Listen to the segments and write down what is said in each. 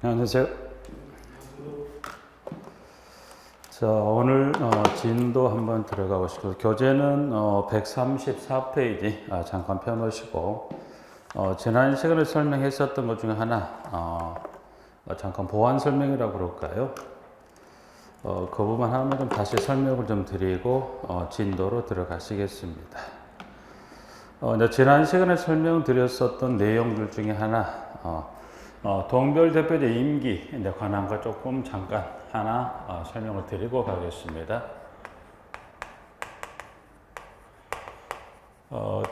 안녕하세요. 자, 오늘 진도 한번 들어가고 싶어요. 교재는 134페이지 잠깐 펴놓으시고 지난 시간에 설명했었던 것 중에 하나 잠깐 보완 설명이라고 그럴까요? 그 부분 하나만 좀 다시 설명을 좀 드리고 진도로 들어가시겠습니다. 지난 시간에 설명드렸었던 내용들 중에 하나 동별 대표제 임기에 관한 거 조금 잠깐 하나 설명을 드리고 가겠습니다.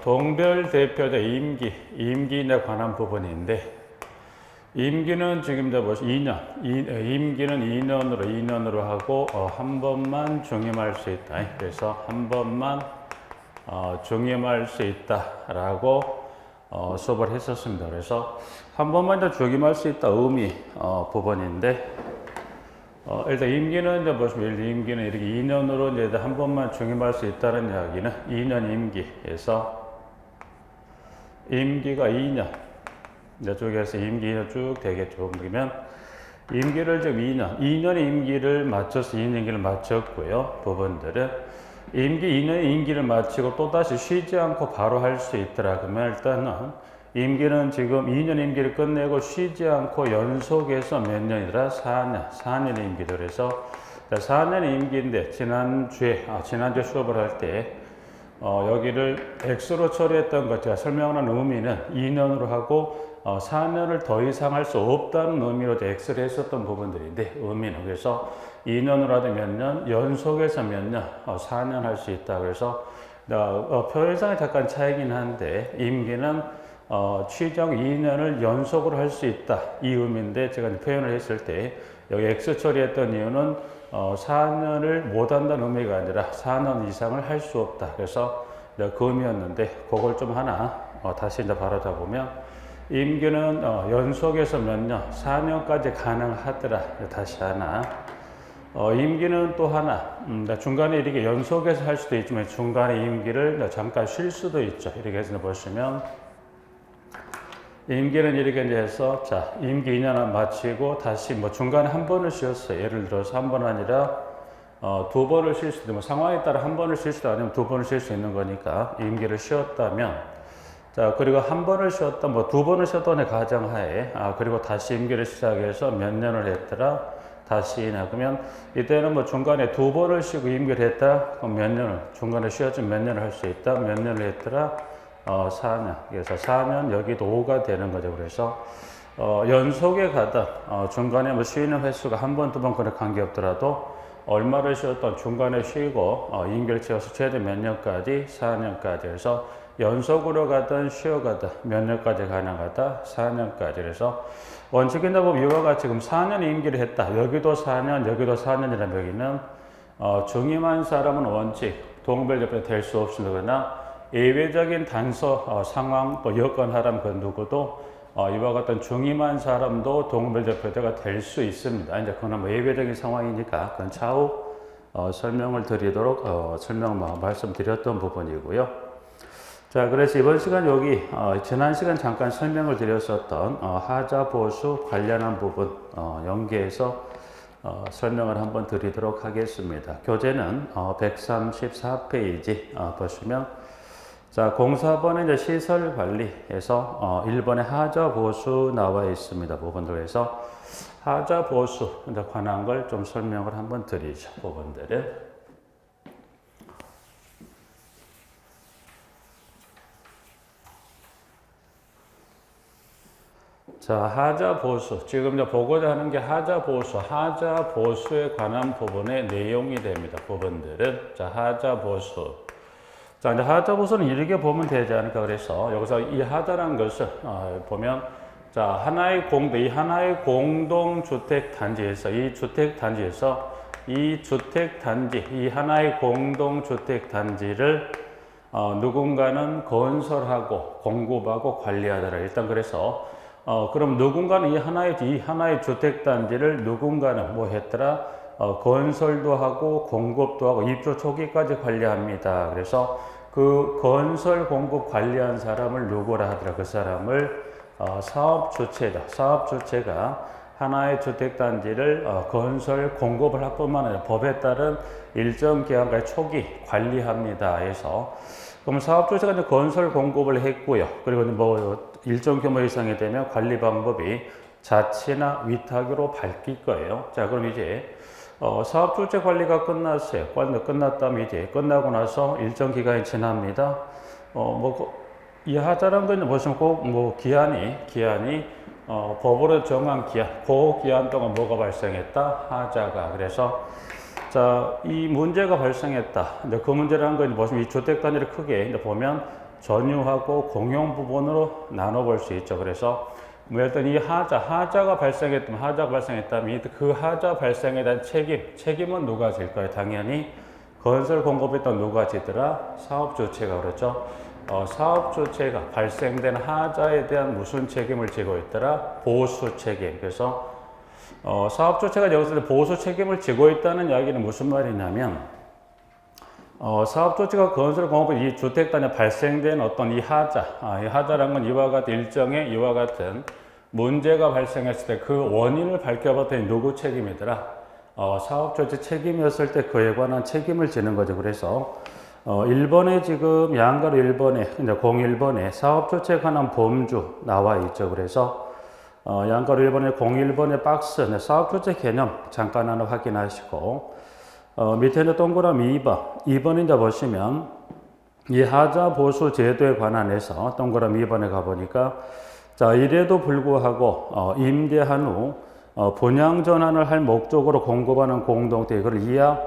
동별 대표제 임기에 관한 부분인데 임기는 지금 이제 2년, 임기는 2년으로 하고 한 번만 중임할 수 있다. 그래서 한 번만 중임할 수 있다라고 수업을 했었습니다. 그래서 한 번만 더 중임할 수 있다 의미 부분인데 일단 임기는 이제 보시면 임기는 이렇게 2년으로 이제 한 번만 중임할 수 있다는 이야기는 2년 임기에서 임기가 2년 이쪽에서 임기 2년 쭉 되겠죠. 그러면 임기를 지금 2년의 임기를 맞춰서 2년 임기를 마쳤고요. 부분들은 임기 2년의 임기를 마치고 또다시 쉬지 않고 바로 할 수 있더라. 그러면 일단은 임기는 지금 2년 임기를 끝내고 쉬지 않고 연속해서 몇 년이더라? 4년의 임기들. 그래서 4년의 임기인데 지난주에 수업을 할 때 여기를 X로 처리했던 것 제가 설명하는 의미는 2년으로 하고 4년을 더 이상 할 수 없다는 의미로 X를 했었던 부분들인데 의미는 그래서 2년으로 하되 몇 년, 연속해서 몇 년, 4년 할 수 있다. 그래서 표현상에 잠깐 차이긴 한데 임기는 취정 2년을 연속으로 할 수 있다. 이 의미인데 제가 표현을 했을 때 여기 X 처리했던 이유는 4년을 못한다는 의미가 아니라 4년 이상을 할 수 없다. 그래서 그 의미였는데 그걸 좀 하나 다시 이제 바로잡으면 임기는 연속해서 몇 년, 4년까지 가능하더라. 다시 하나. 임기는 또 하나, 중간에 이렇게 연속해서 할 수도 있지만 중간에 임기를 잠깐 쉴 수도 있죠. 이렇게 해서 보시면 임기는 이렇게 이제 해서 임기 2년 마치고 다시 중간에 한 번을 쉬었어요. 예를 들어서 한 번 아니라 두 번을 쉴 수도 있고 상황에 따라 한 번을 쉴 수도 아니면 두 번을 쉴 수 있는 거니까 임기를 쉬었다면 그리고 한 번을 쉬었다 두 번을 쉬었다는 가정하에 그리고 다시 임기를 시작해서 몇 년을 했더라. 다시 그러면 이때는 중간에 두 번을 쉬고 임기를 했다. 그럼 몇 년을 중간에 쉬었지만 몇 년을 할 수 있다. 몇 년을 했더라. 4년. 그래서 4년 여기도 5가 되는 거죠. 그래서 연속에 가든 중간에 쉬는 횟수가 한 번, 두 번 그런 관계없더라도 얼마를 쉬었던 중간에 쉬고 임기를 채워서 최대 몇 년까지? 4년까지. 그래서 연속으로 가든 쉬어가든 몇 년까지 가능하다? 4년까지. 그래서 원칙이나 보면 이와 같이 지금 4년 임기를 했다. 여기도 4년, 여기도 4년이라면 여기는 중임한 사람은 원칙 동별대표 될 수 없으나 예외적인 단서 상황 또 여건 하라면 그 누구도 이와 같은 중임한 사람도 동별대표자가 될 수 있습니다. 이제 그건 예외적인 상황이니까 그건 차후 설명을 드리도록 말씀드렸던 부분이고요. 자, 그래서 이번 시간 여기 지난 시간 잠깐 설명을 드렸었던 하자 보수 관련한 부분 연계해서 설명을 한번 드리도록 하겠습니다. 교재는 134페이지 보시면 공사번은 이제 시설 관리에서 1번에 하자 보수 나와 있습니다. 부분들에서 하자 보수 관한 걸 좀 설명을 한번 드리죠. 부분들을. 하자 보수. 지금 이제 보고자 하는 게 하자 보수에 관한 부분의 내용이 됩니다. 부분들은. 하자 보수. 이제 하자 보수는 이렇게 보면 되지 않을까. 그래서 여기서 이 하자라는 것을 보면 하나의 공동주택 단지에서 이 하나의 공동주택 단지를 누군가는 건설하고 공급하고 관리하더라. 일단 그래서 그럼 누군가는 이 하나의 주택단지를 누군가는 건설도 하고 공급도 하고 입주 초기까지 관리합니다. 그래서 그 건설 공급 관리한 사람을 누구라 하더라. 그 사람을 사업 주체가 하나의 주택단지를 건설 공급을 할 뿐만 아니라 법에 따른 일정 기간까지 초기 관리합니다 해서 그럼 사업주체가 이제 건설 공급을 했고요. 그리고 뭐 일정 규모 이상이 되면 관리 방법이 자치나 위탁으로 바뀔 거예요. 자, 그럼 이제 사업주체 관리가 끝났어요. 끝났다면 이제 끝나고 나서 일정 기간이 지납니다. 이 하자란 건 무슨 꼭 뭐 기한이 법으로 정한 기한, 그 기한 동안 뭐가 발생했다? 하자가. 그래서 자, 이 문제가 발생했다. 근데 그 문제라는 건 무슨 이 주택 단지를 크게 보면 전유하고 공용 부분으로 나눠 볼 수 있죠. 그래서 뭐 일단 이 하자가 발생했다면 그 하자 발생에 대한 책임은 누가 질 거예요? 당연히 건설 공급했던 누가 지더라? 사업주체가. 그렇죠. 사업주체가 발생된 하자에 대한 무슨 책임을 지고 있더라? 보수 책임. 그래서 사업주체가 여기서 보수 책임을 지고 있다는 이야기는 무슨 말이냐면 사업주체가 건설 공급 이 주택단에 발생된 어떤 이 하자라는 건 이와 같은 일정의 이와 같은 문제가 발생했을 때 그 원인을 밝혀봤더니 누구 책임이더라? 사업주체 책임이었을 때 그에 관한 책임을 지는 거죠. 그래서 1번에 지금 양가로 1번에 이제 01번에 사업주체에 관한 범주 나와 있죠. 그래서 양가로 1번에 01번의 박스 사업주체 개념 잠깐 하나 확인하시고 밑에 있는 동그라미 2번에 이제 보시면 이 하자 보수 제도에 관한해서 동그라미 2번에 가보니까 자, 이래도 불구하고 임대한 후 분양 전환을 할 목적으로 공급하는 공동체 이걸 이하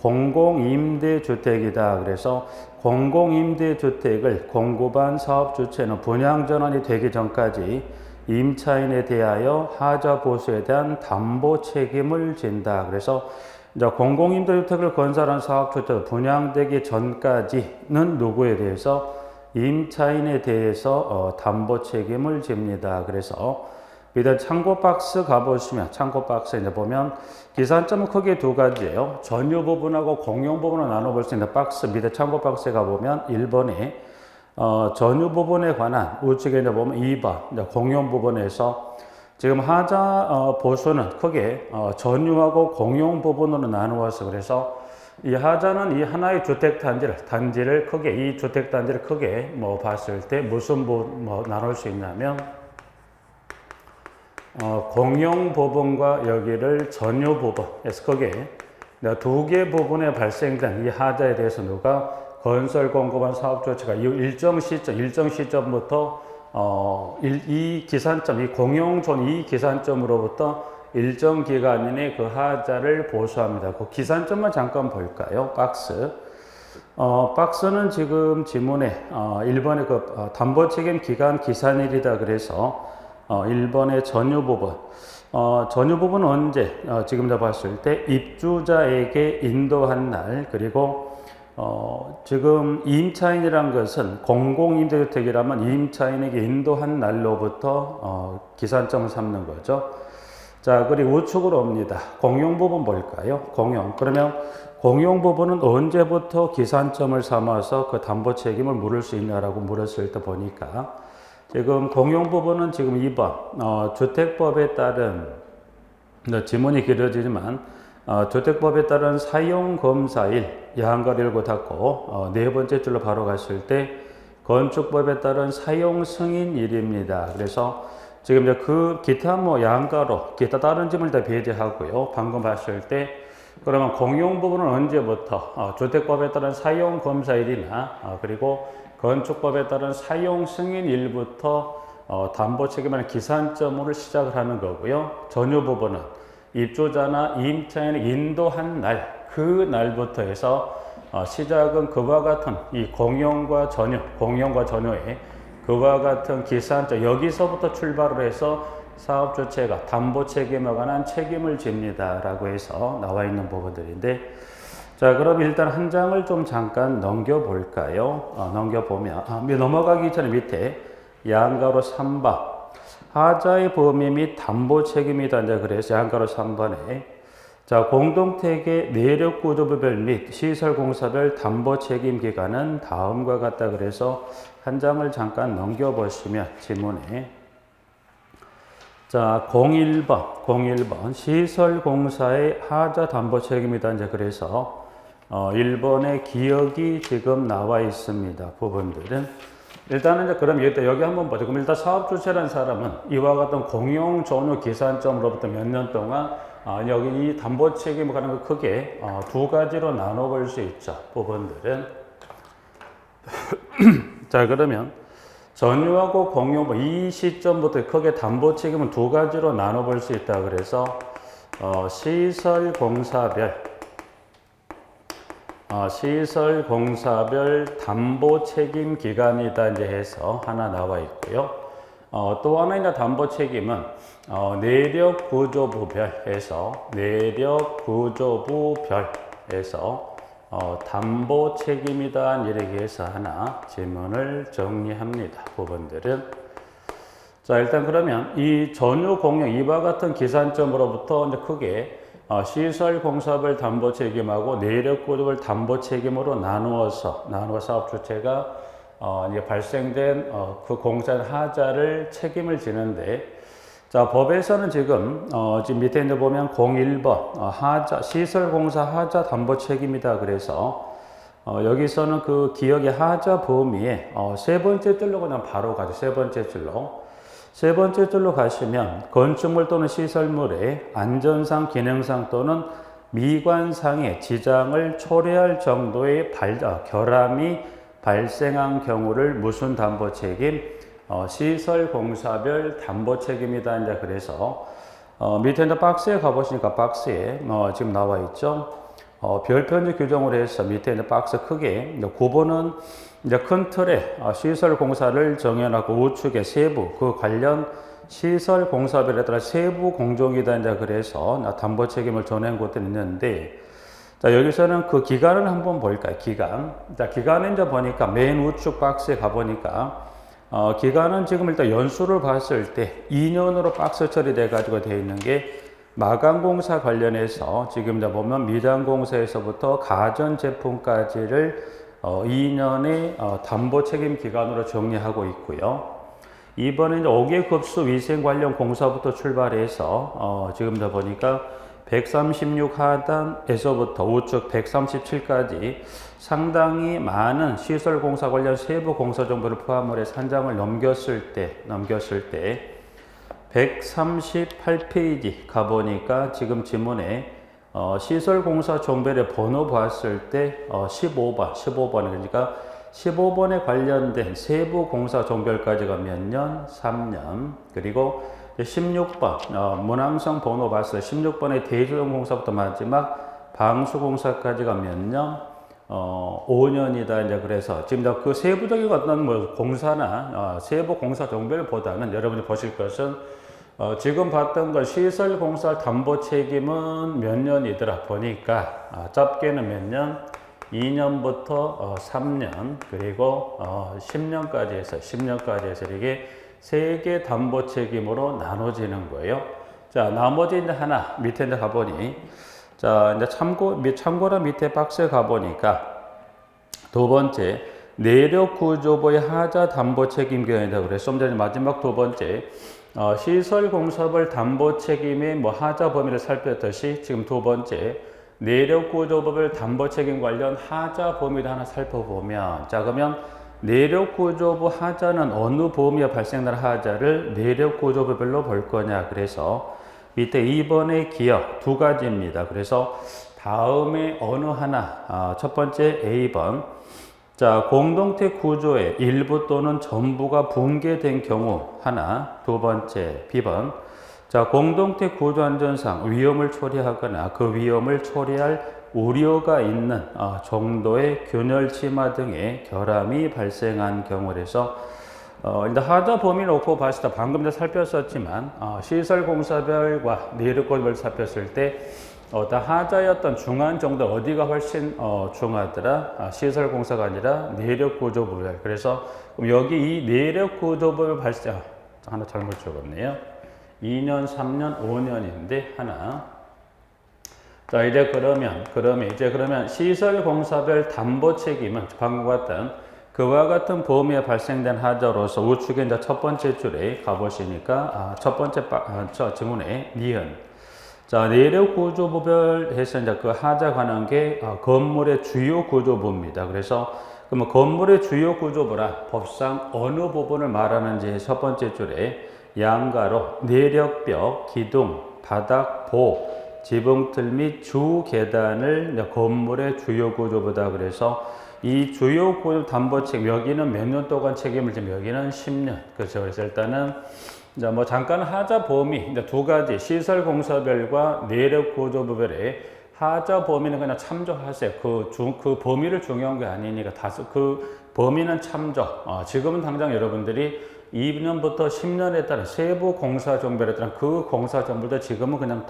공공임대주택이다. 그래서 공공임대주택을 공급한 사업주체는 분양 전환이 되기 전까지 임차인에 대하여 하자 보수에 대한 담보 책임을 진다. 그래서 이제 공공임대주택을 건설한 사업주체 분양되기 전까지는 누구에 대해서 임차인에 대해서 담보 책임을 집니다. 그래서 밑에 창고 박스 가보시면 창고 박스 이제 보면 기산점은 크게 두 가지예요. 전유 부분하고 공용 부분을 나눠볼 수 있는 박스 밑에 창고 박스에 가보면 1번에 전유 부분에 관한 우측에 이제 보면 2번 이제 공용 부분에서 지금 하자 보수는 크게 전유하고 공용 부분으로 나누어서 그래서 이 하자는 이 하나의 주택 단지를 크게 이 주택 단지를 크게 뭐 봤을 때 무슨 뭐 나눌 수 있냐면 공용 부분과 여기를 전유 부분에서 크게 두 개 부분에 발생된 이 하자에 대해서 누가 건설 공급한 사업주체가 일정 시점부터 이 기산점, 이 공용존 이 기산점으로부터 일정 기간 이내 그 하자를 보수합니다. 그 기산점만 잠깐 볼까요? 박스. 박스는 지금 지문에 1번에 그 담보 책임 기간 기산일이다 그래서 1번의 전유 부분. 전유 부분은 언제? 지금 다 봤을 때 입주자에게 인도한 날 그리고 지금 임차인이란 것은 공공임대주택이라면 임차인에게 인도한 날로부터 기산점을 삼는 거죠. 자, 그리고 우측으로 옵니다. 공용 부분 볼까요? 공용. 그러면 공용 부분은 언제부터 기산점을 삼아서 그 담보 책임을 물을 수 있냐라고 물었을 때 보니까 지금 공용 부분은 지금 2번 주택법에 따른 지문이 길어지지만 주택법에 따른 사용검사일 야한가를 열고 닫고 네 번째 줄로 바로 갔을 때 건축법에 따른 사용승인일입니다. 그래서 지금 이제 그 기타 뭐 양가로 기타 다른 점을 다 배제하고요. 방금 봤을 때 그러면 공용 부분은 언제부터 주택법에 따른 사용 검사일이나 그리고 건축법에 따른 사용 승인일부터 담보 책임하는 기산점으로 시작을 하는 거고요. 전유 부분은 입주자나 임차인을 인도한 날 그 날부터 해서 시작은 그와 같은 이 공용과 전유의 그와 같은 기산점 여기서부터 출발을 해서 사업주체가 담보 책임에 관한 책임을 집니다 라고 해서 나와 있는 부분들인데 자 그럼 일단 한 장을 좀 잠깐 넘겨볼까요? 넘겨보면 넘어가기 전에 밑에 양가로 3번 하자의 범위 및 담보 책임이다 이제 그래서 양가로 3번에 자 공동택의 내력 구조부별 및 시설공사별 담보 책임 기간은 다음과 같다 그래서 한 장을 잠깐 넘겨보시면 지문에 자, 01번 시설공사의 하자 담보 책임이다. 이제 그래서 1번의 기억이 지금 나와 있습니다. 부분들은 일단은 이제 그럼 여기 한번 보죠. 그럼 일단 사업 주체라는 사람은 이와 같은 공용 전후 기산점으로부터 몇 년 동안 여기 이 담보 책임을 가는 거 크게 두 가지로 나눠 볼 수 있죠. 부분들은 자, 그러면 전유하고 공용 이 시점부터 크게 담보 책임은 두 가지로 나눠 볼 수 있다. 그래서 시설공사별 담보 책임 기간이다. 이제 해서 하나 나와 있고요. 또 하나 있는 담보 책임은 내력 구조부별에서 담보 책임이다. 이렇게 해서 하나 지문을 정리합니다. 부분들은 자, 일단 그러면 이 전유 공용 이와 같은 기산점으로부터 이제 크게 시설 공사별 담보 책임하고 내력 구조별 담보 책임으로 나누어서 사업 주체가 이제 발생된 그 공사의 하자를 책임을 지는데, 자, 법에서는 지금 밑에 이제 보면 01번 하자 시설공사 하자 담보 책임이다. 그래서 여기서는 그 기억의 하자 범위에 세 번째 줄로 그냥 바로 가죠. 세 번째 줄로 가시면 건축물 또는 시설물의 안전상, 기능상 또는 미관상의 지장을 초래할 정도의 결함이 발생한 경우를 무슨 담보 책임? 시설공사별 담보 책임이다. 이제 그래서 밑에 이제 박스에 가보시니까 박스에 지금 나와 있죠. 별표지 규정으로 해서 밑에 있는 박스 크게 9번은 이제 큰 틀에 시설공사를 정해놓고 우측에 세부 그 관련 시설공사별에 따라 세부 공정이다. 이제 그래서 담보 책임을 전한 곳들이 있는데, 자, 여기서는 그 기간을 한번 볼까요? 자, 기간은 이제 보니까 맨 우측 박스에 가보니까 기간은 지금 일단 연수를 봤을 때 2년으로 박스 처리돼 가지고 되어 있는 게 마감공사 관련해서 지금 이제 보면 미장공사에서부터 가전제품까지를 2년의 담보 책임 기간으로 정리하고 있고요. 이번에 이제 5개 급수 위생 관련 공사부터 출발해서 지금 이제 보니까 136 하단에서부터 우측 137까지 상당히 많은 시설공사 관련 세부 공사 정보를 포함을 해서 한 장을 넘겼을 때 138페이지 가보니까 지금 지문에 시설공사 정보의 번호 봤을 때 15번 그러니까 15번에 관련된 세부 공사 종별까지가 몇 년? 3년. 그리고 16번 문항성 번호 봤을 때 16번의 대주동 공사부터 마지막 방수공사까지가 몇 년? 5년이다. 이제 그래서 지금 그 세부적인 어떤 뭐 공사나 세부 공사 종별보다는 여러분이 보실 것은 지금 봤던 걸 시설공사 담보 책임은 몇 년이더라 보니까 짧게는 몇 년? 2년부터 3년 그리고 10년까지 해서 이게 3개 담보 책임으로 나눠지는 거예요. 자, 나머지 이제 하나 밑에 이제 가보니, 자, 이제 참고라 밑에 박스에 가보니까 두 번째 내력 구조부의 하자 담보 책임 기간이다. 그래서 좀 전에 마지막 두 번째 시설공사별 담보 책임의 뭐 하자 범위를 살폈듯이 지금 두 번째 내력구조법을 담보 책임 관련 하자 범위를 하나 살펴보면, 자, 그러면 내력구조부 하자는 어느 범위에 발생하는 하자를 내력구조부별로 볼 거냐. 그래서 밑에 2번의 기억 두 가지입니다. 그래서 다음에 어느 하나, 첫 번째 A번, 자, 공동택 구조의 일부 또는 전부가 붕괴된 경우 하나, 두 번째 B번, 자, 공동택 구조 안전상 위험을 초래하거나 그 위험을 초래할 우려가 있는 정도의 균열 침하 등의 결함이 발생한 경우에서 일단 하자 범위 놓고 봤을 때 방금 전에 살폈었지만 시설공사별과 내력구조별 살폈을 때 어떤 하자였던 중한 정도 어디가 훨씬 중하더라? 시설공사가 아니라 내력구조별. 그래서 그럼 여기 이 내력구조별 발생 하나 잘못 적었네요. 2년, 3년, 5년인데 하나. 자, 이제 그러면 시설공사별 담보 책임은 방금 같던 그와 같은 범위에 발생된 하자로서 우측에 이제 첫 번째 줄에 가보시니까 첫 번째 지문에 니은. 자, 내력 구조부별 해서 이제 그 하자 가는 게 건물의 주요 구조부입니다. 그래서 그러면 건물의 주요 구조부라 법상 어느 부분을 말하는지 첫 번째 줄에 양가로 내력벽, 기둥, 바닥, 보, 지붕틀 및 주 계단을 건물의 주요 구조부다. 그래서 이 주요 구조 담보 책임, 여기는 몇 년 동안 책임을 지면 여기는 10년. 그렇죠. 그래서 일단은 이제 뭐 잠깐 하자 범위, 이제 두 가지 시설 공사별과 내력 구조부별의 하자 범위는 그냥 참조하세요. 그 범위를 중요한 게 아니니까 그 범위는 참조. 지금은 당장 여러분들이 2년부터 10년에 따른 세부 공사 정보에 따른 그 공사 정보도 지금은 그냥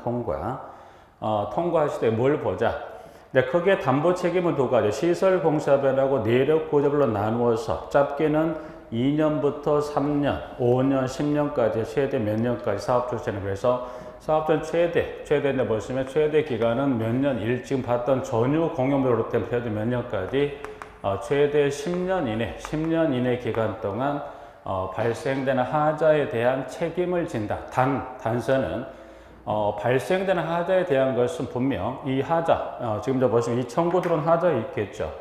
통과하실 때 뭘 보자. 크게 담보 책임은 두 가지, 시설 공사별하고 내력 구조별로 나누어서 짧게는 2년부터 3년, 5년, 10년까지 최대 몇 년까지 사업 주체는. 그래서 사업전 최대인데 보시면 최대 기간은 몇 년, 지금 봤던 전유 공용별로 때문에 최대 몇 년까지 최대 10년 이내 기간 동안 발생되는 하자에 대한 책임을 진다. 단서는 발생되는 하자에 대한 것은 분명 이 하자, 지금 저 보시면 이 청구 들어온 하자 있겠죠.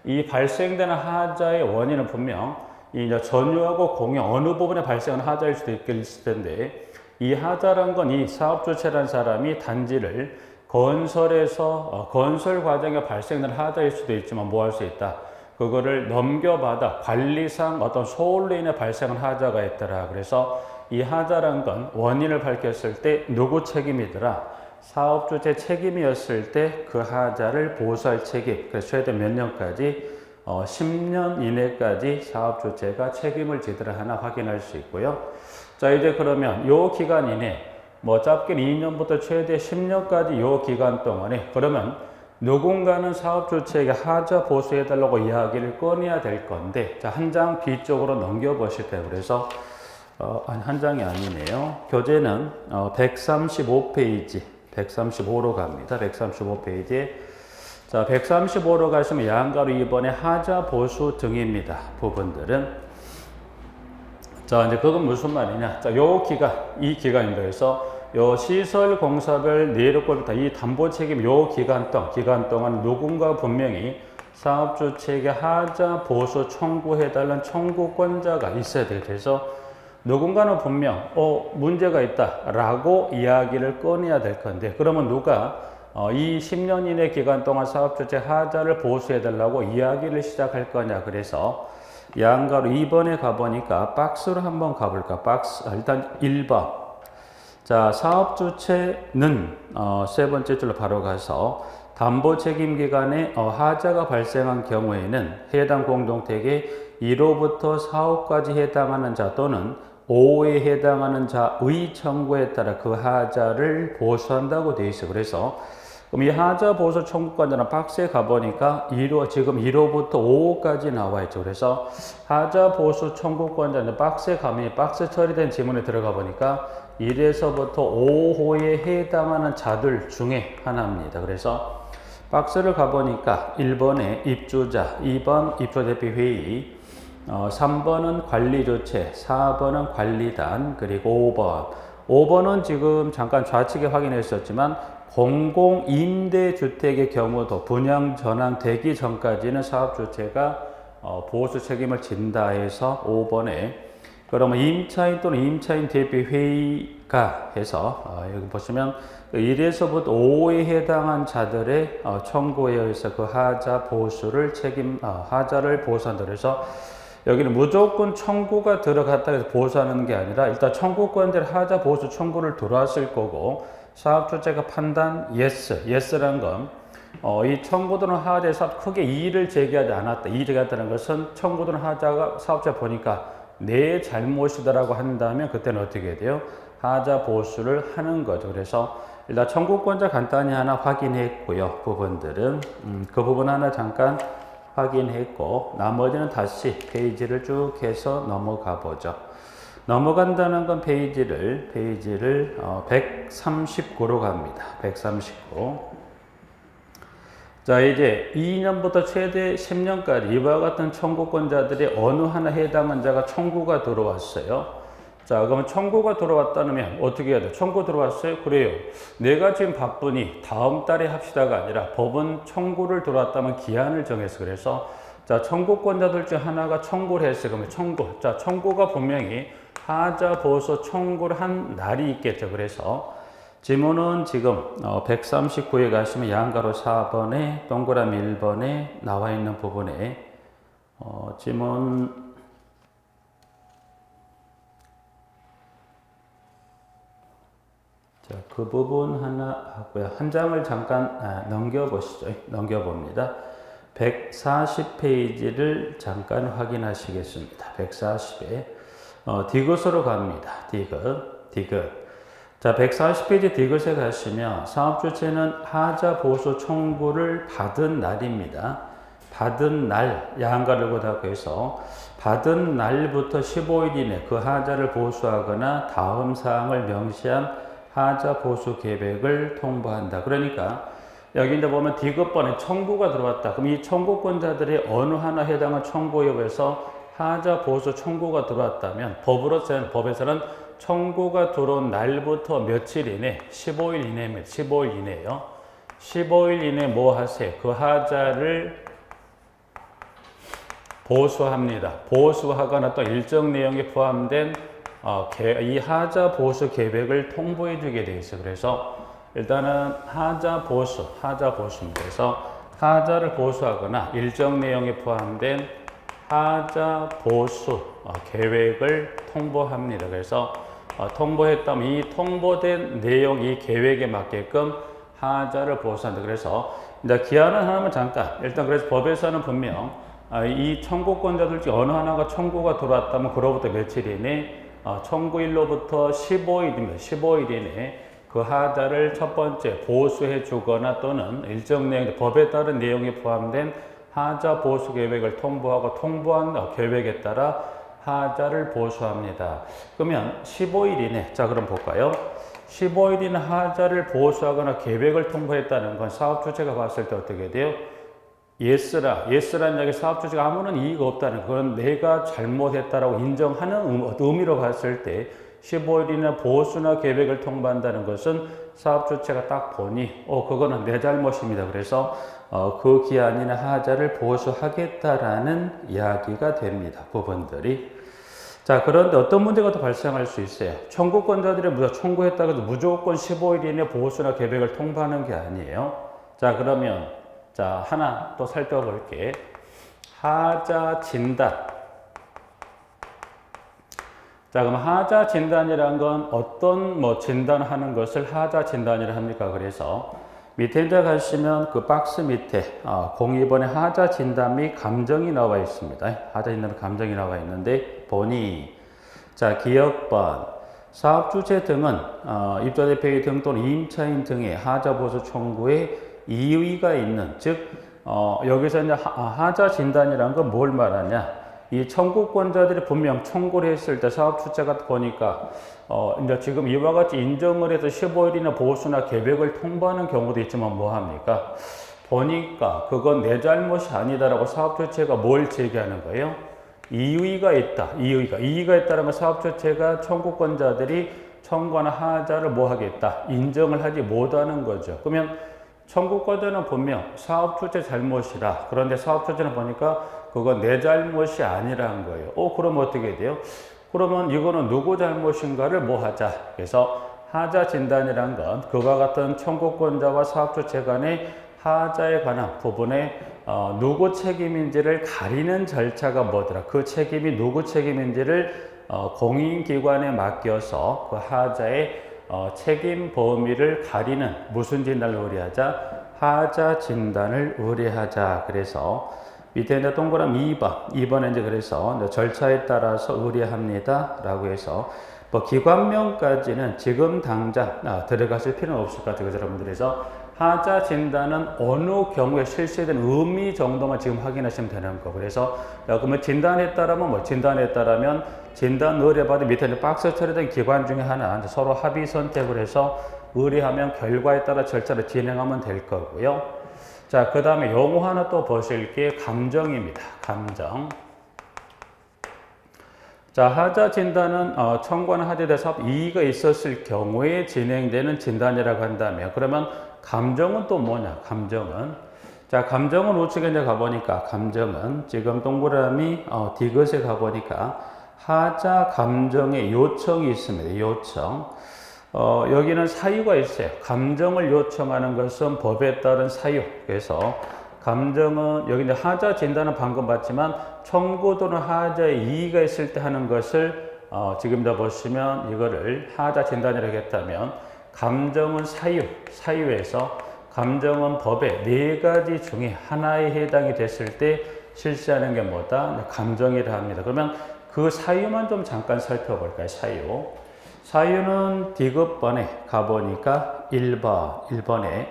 이 발생되는 하자의 원인은 분명 이 전유하고 공용 어느 부분에 발생하는 하자일 수도 있을 텐데, 이 하자란 건 이 사업 주체란 사람이 단지를 건설해서 건설 과정에 발생되는 하자일 수도 있지만 뭐 할 수 있다. 그거를 넘겨받아 관리상 어떤 소홀로 인해 발생한 하자가 있더라. 그래서 이 하자란 건 원인을 밝혔을 때 누구 책임이더라? 사업 주체 책임이었을 때 그 하자를 보수할 책임. 그래서 최대 몇 년까지? 10년 이내까지 사업 주체가 책임을 지더라 하나 확인할 수 있고요. 자, 이제 그러면 요 기간 이내, 뭐 짧게는 2년부터 최대 10년까지 요 기간 동안에 그러면 누군가는 사업 주체에게 하자 보수해달라고 이야기를 꺼내야 될 건데, 자, 한 장 뒤쪽으로 넘겨보실 때, 그래서 한 장이 아니네요. 교재는 135페이지, 135로 갑니다. 135페이지에 자, 135로 가시면 양가로 2번에 하자 보수 등입니다. 부분들은. 자, 이제 그건 무슨 말이냐. 자, 이 기간입니다. 그래서 요 시설 공사별 내력권부터 이 담보 책임 요 기간 동안 누군가 분명히 사업주체에게 하자 보수 청구해달라는 청구권자가 있어야 돼요. 그래서 누군가는 분명 문제가 있다라고 이야기를 꺼내야 될 건데, 그러면 누가 이 10년 이내 기간 동안 사업주체 하자를 보수해달라고 이야기를 시작할 거냐. 그래서 양가로 2번에 가보니까 박스로 한번 가볼까. 일단 1번. 자, 사업주체는 세 번째 줄로 바로 가서 담보 책임 기간에 하자가 발생한 경우에는 해당 공동택에 1호부터 4호까지 해당하는 자 또는 5호에 해당하는 자의 청구에 따라 그 하자를 보수한다고 되어 있어요. 그래서 그럼 이 하자 보수 청구권자는 박스에 가보니까 지금 1호부터 5호까지 나와 있죠. 그래서 하자 보수 청구권자는 박스에 가면 박스 처리된 지문에 들어가 보니까 1에서부터 5호에 해당하는 자들 중에 하나입니다. 그래서 박스를 가보니까 1번에 입주자, 2번 입주대표회의, 3번은 관리주체, 4번은 관리단, 그리고 5번은 지금 잠깐 좌측에 확인했었지만 공공임대주택의 경우도 분양 전환되기 전까지는 사업주체가 보수 책임을 진다 해서 5번에, 그러면 임차인 또는 임차인 대표회의가 해서 여기 보시면 1에서부터 5호에 해당한 자들의 청구에 의해서 그 하자 보수를 하자를 보수한다. 그래서 여기는 무조건 청구가 들어갔다 해서 보수하는 게 아니라 일단 청구권자를 하자 보수 청구를 들어왔을 거고, 사업주체가 판단 예스라는 건 이 청구들은 하자에서 크게 이의를 제기하지 않았다. 이의를 제기했다는 것은 청구들은 하자가 사업자 보니까 내 잘못이다라고 한다면 그때는 어떻게 돼요? 하자 보수를 하는 거죠. 그래서 일단 청구권자 간단히 하나 확인했고요. 부분들은 그 부분 하나 잠깐 확인했고, 나머지는 다시 페이지를 쭉 해서 넘어가 보죠. 넘어간다는 건 페이지를 139로 갑니다. 139. 자, 이제 2년부터 최대 10년까지 이와 같은 청구권자들이 어느 하나 해당한 자가 청구가 들어왔어요. 자, 그러면 청구가 들어왔다면 어떻게 해야 돼? 청구 들어왔어요? 그래요. 내가 지금 바쁘니 다음 달에 합시다가 아니라 법원 청구를 들어왔다면 기한을 정해서 그래서 자, 청구권자들 중 하나가 청구를 했어요. 그러면 청구. 자, 청구가 분명히 하자 보수 청구를 한 날이 있겠죠. 그래서 지문은 지금 139에 가시면 양가로 4번에 동그라미 1번에 나와 있는 부분에 지문 자, 그 부분 하나 하고요. 한 장을 잠깐 넘겨보시죠. 넘겨봅니다. 140페이지를 잠깐 확인하시겠습니다. 140에 디귿으로 갑니다. 디귿. 자, 140페이지 디귿에 가시면 사업주체는 하자 보수 청구를 받은 날입니다. 받은 날, 양가를 고다고 해서 받은 날부터 15일 이내 그 하자를 보수하거나 다음 사항을 명시한 하자 보수 계획을 통보한다. 그러니까 여기 이제 보면 디귿번에 청구가 들어왔다. 그럼 이 청구권자들이 어느 하나 해당한 청구 여부에서 하자 보수 청구가 들어왔다면 법에서는 청구가 들어온 날부터 며칠 이내, 15일 이내입니다. 15일 이내요. 15일 이내 뭐 하세요? 그 하자를 보수합니다. 보수하거나 또 일정 내용이 포함된 이 하자 보수 계획을 통보해 주게 되어 있어요. 그래서 일단은 하자 보수입니다. 그래서 하자를 보수하거나 일정 내용이 포함된 하자 보수 계획을 통보합니다. 그래서 통보했다면 이 통보된 내용, 이 계획에 맞게끔 하자를 보수한다. 그래서 이제 기한은 하나만 잠깐. 일단 그래서 법에서는 분명 이 청구권자들 중 어느 하나가 청구가 들어왔다면 그로부터 며칠 이내 청구일로부터 15일입니다. 15일 이내 그 하자를 첫 번째 보수해 주거나 또는 일정 내용, 법에 따른 내용이 포함된 하자 보수 계획을 통보하고 통보한 계획에 따라 하자를 보수합니다. 그러면 15일 이내, 자 그럼 볼까요? 15일 이내 하자를 보수하거나 계획을 통보했다는 건 사업 주체가 봤을 때 어떻게 돼요? 예스라는 이야기 사업 주체가 아무런 이의가 없다는 그건 내가 잘못했다라고 인정하는 의미로 봤을 때 15일 이내 보수나 계획을 통보한다는 것은 사업 주체가 딱 보니 그거는 내 잘못입니다. 그래서 그 기한이나 하자를 보수하겠다라는 이야기가 됩니다. 부분들이. 자, 그런데 어떤 문제가 또 발생할 수 있어요. 청구권자들이 청구했다고 해도 무조건 15일 이내 보수나 계획을 통보하는 게 아니에요. 자, 그러면 자, 하나 또 살펴볼게. 하자 진단. 자, 그럼 하자 진단이란 건 어떤 진단하는 것을 하자 진단이라 합니까? 그래서 밑에 이제 가시면 그 박스 밑에 02번에 하자 진단 및 감정이 나와 있습니다. 하자 진단 및 감정이 나와 있는데 보니 자, 기업번, 사업주체 등은 입주대표의 등 또는 임차인 등의 하자 보수 청구에 이의가 있는 즉 여기서 이제 하자 진단이란 건 뭘 말하냐? 이 청구권자들이 분명 청구를 했을 때 사업주체가 보니까 이제 지금 이와 같이 인정을 해서 15일이나 보수나 계획을 통보하는 경우도 있지만 뭐 합니까? 보니까 그건 내 잘못이 아니다라고 사업주체가 뭘 제기하는 거예요? 이의가 있다. 이의가 있다는 건 사업주체가 청구권자들이 청구하는 하자를 뭐 하겠다? 인정을 하지 못하는 거죠. 그러면 청구권자는 분명 사업주체 잘못이라. 그런데 사업주체는 보니까 그건 내 잘못이 아니라는 거예요. 그럼 어떻게 돼요? 그러면 이거는 누구 잘못인가를 뭐 하자. 그래서 하자 진단이란 건 그와 같은 청구권자와 사업주체 간의 하자에 관한 부분에 누구 책임인지를 가리는 절차가 뭐더라. 그 책임이 누구 책임인지를 공인기관에 맡겨서 그 하자의 책임 범위를 가리는 무슨 진단을 의뢰하자? 하자 진단을 의뢰하자. 그래서 밑에 이제 동그라미 2번에 이제 그래서 절차에 따라서 의뢰합니다. 라고 해서 기관명까지는 지금 당장 들어가실 필요는 없을 것 같아요. 여러분들. 그래서 하자 진단은 어느 경우에 실시된 의미 정도만 지금 확인하시면 되는 거. 그래서 그러면 진단했다라면 진단했다라면 진단 의뢰받은 밑에 박스 처리된 기관 중에 하나 서로 합의 선택을 해서 의뢰하면 결과에 따라 절차를 진행하면 될 거고요. 자, 그 다음에 용어 하나 또 보실 게 감정입니다. 감정. 자, 하자 진단은 청구하는 하자에 대해서 이의가 있었을 경우에 진행되는 진단이라고 한다면, 그러면 감정은 또 뭐냐? 감정은, 자, 감정은 우측에 이제 가보니까, 감정은 지금 동그라미 디귿에 가보니까 하자 감정의 요청이 있습니다. 요청. 여기는 사유가 있어요. 감정을 요청하는 것은 법에 따른 사유. 그래서 감정은 여기 이제 하자 진단은 방금 봤지만 청구 또는 하자의 이의가 있을 때 하는 것을 지금 다 보시면 이거를 하자 진단이라고 했다면, 감정은 사유에서 감정은 법의 네 가지 중에 하나에 해당이 됐을 때 실시하는 게 뭐다? 감정이라 합니다. 그러면 그 사유만 좀 잠깐 살펴볼까요? 사유는 디귿번에 가보니까 1번에